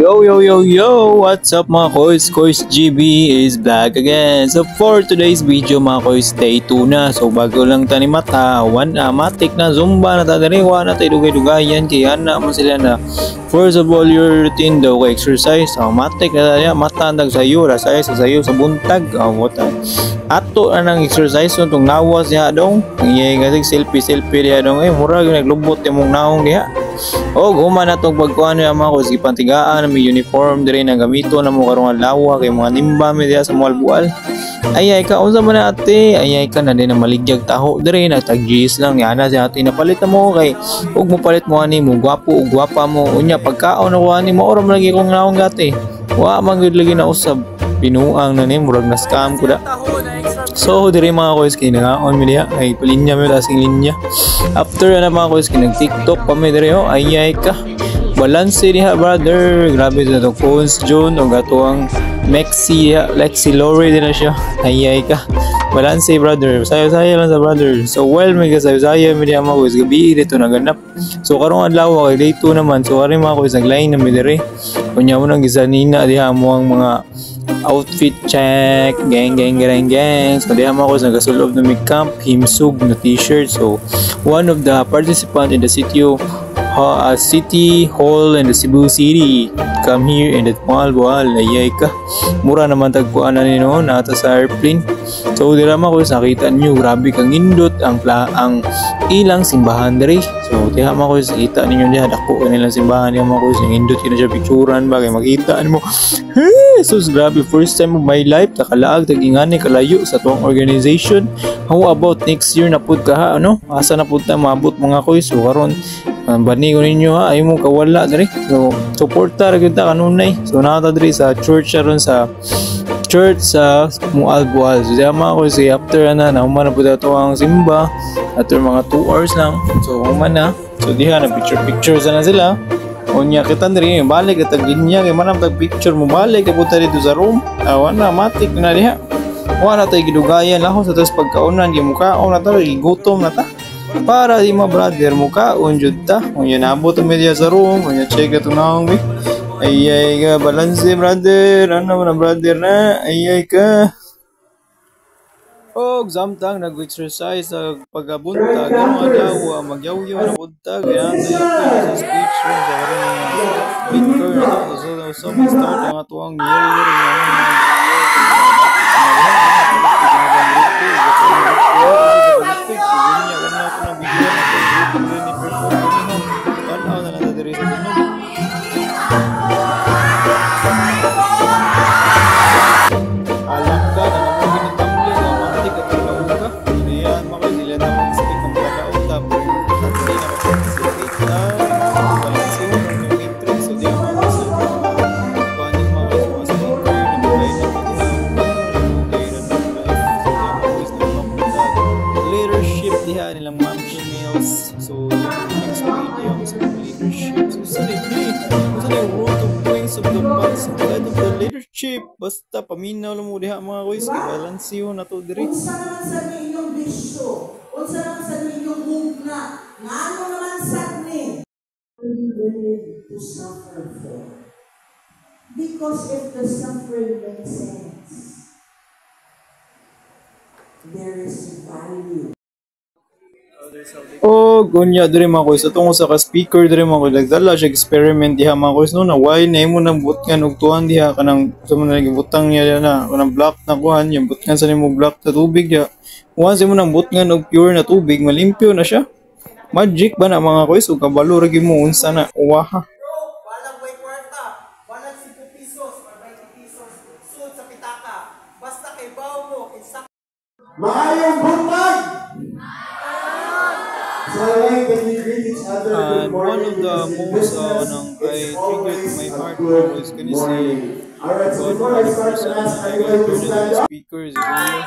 Yo, yo, yo, yo! What's up mga koys? Koys GB is back again. So for today's video mga koys, day 2 na. So bago lang tani mata, matik na zumba na tadariwa na tayo dugay-dugayan. Kaya na mo sila na first of all your routine daw ka exercise. Matik na tayo, mata nag sayo, rasaya sa sayo sa buntag. Ato na ng exercise itong nawas niya dong. Ngayon kasi selfie niya dong. Murag naglubot yung mong naong niya. Guma na itong pagkuhan niya mga koys. Ipantigaan na may uniform dire na gamito na mo karong lawa kay mga nimba mi diya sa mual-bual. Ayay ka unsa man na ate, ayay ka na din na maligyag taho dire na tag-GS lang yana si ate napalit na mo kay ug mo palit mo ani mo gwapo ug gwapa mo unya pagkaon na ko ani maoram lagi kong naong gati. Wa man gud lagi na usab binuang na ni murag na scam ko da. So dire mga koys kay nangaon mi diha kay palinya mi dasing linya. After na mga koys kay nag-TikTok pa mi dire ayay ka. Balance diha brother, grabe na to Cones June o gatuang Lexi Lori din na siya. Ayay ka. Balance brother, sayo-sayo lang sa brother. So well may sayo-sayo mi diha mga koys gabi dito naganap. So karong adlaw kay day 2 naman. So ari mga koys naglain na mi dire. Kunya mo nang gisanina diha mo ang mga outfit check, gang. So diha mga koys nagasulob na mi camp, himsug na t-shirt. So one of the participants in the city hall in the Cebu City come here in the Bual ayay ka mura naman tagpuan na ni noon ata sa airplane. So dira ma ko nakita niyo grabe kang indot ang ilang simbahan diri. So diha ma ko kita ninyo diha dako kanilang simbahan diha ma ko indot kina siya picturean ba kay makita mo. So grabe first time of my life nakalaag tagingani kalayo sa tuwang organization. How about next year na pud ka ha ano asa na pud ta maabot mga koy. So karon bani ko ninyo ha ay mo kawala diri. So suporta ra gyud ta kanunay. So nata diri sa church ron sa Mualbual. So diya mga ko say after na human na pud ato ang simba after mga 2 hours lang. So human na. So diha na picture na sila. Unya kita diri balik at ginya kay manam tag picture mo balik kapunta dito sa room. Wala matik na diha. Wala tay gidugayan laho sa tas pagkaunan gi mukaon na ta gigutom na ta. Para di ma brother mukaon jud ta. Unya nabot mi diya sa room, unya check ato naong bi. Ayay ka balance brother. Ano na brother na? Ayay ka. Samtang nag-exercise sa pagkabuntag, ano daw magyaw-yaw na buntag, kaya tayo sa speech room sa karoon ng speaker na so may start ang atuang nilang ma'am emails. So yung explain yung sa leadership. So sa yung root of wings of the box head of the leadership. Basta paminaw lang mo diha mga koys kay balansiyo na to diri. Unsa naman sa inyong bisyo? Unsa naman sa inyong mugna? Ngano naman sad ni? We willing to suffer for. Because if the suffering makes sense, there is value. Gunya diri mga koys tungo sa ka-speaker diri mga koys nagdala siya experiment diha mga koys no na why na imo nang butngan og tuan diha kanang sa man nang butang niya na kanang block na kuhan yung butngan sa nimo block na tubig diha once imo nang butngan og pure na tubig malimpyo na siya. Magic ba na mga koys ug kabalo ra gyud mo unsa na uwaha. Walang way kwarta, walang 5 pesos or 20 pesos sud sa pitaka basta kay bawo mo exact Maayong buntag! And one of the most I triggered my heart was gonna say about the person I got the speakers our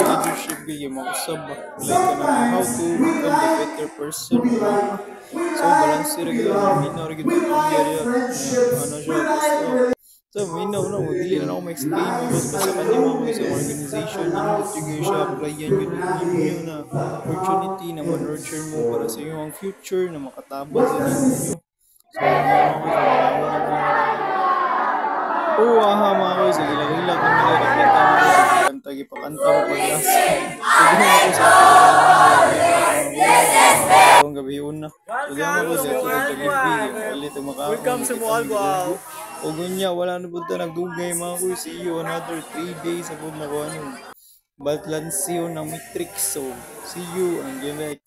leadership yung mga usab like how to become a better person. So balance rin yung minaw rin yung ano siya So, minaw na mo, dili na ako ma-explain mo, basta kanya mga koy sa organization, yung that you guys siya, applyan yun, yun na opportunity na ma-nurture mo para sa iyong future na makatabang sa ninyo. So, mga koy, sa mga oo, aha mga koy, sa gila-gila kami na nakita mo, kanta, ipakanta mo paglas. So, gano'n ako sa ang gabi una. So, gano'n ako sa ulit ang makakon. Welcome sa Mualbaw. O gunya, wala na punta nagdugay mga koy. See you another 3 days ako na ko ano. Batlansiyo ng matrix. So, see you ang next.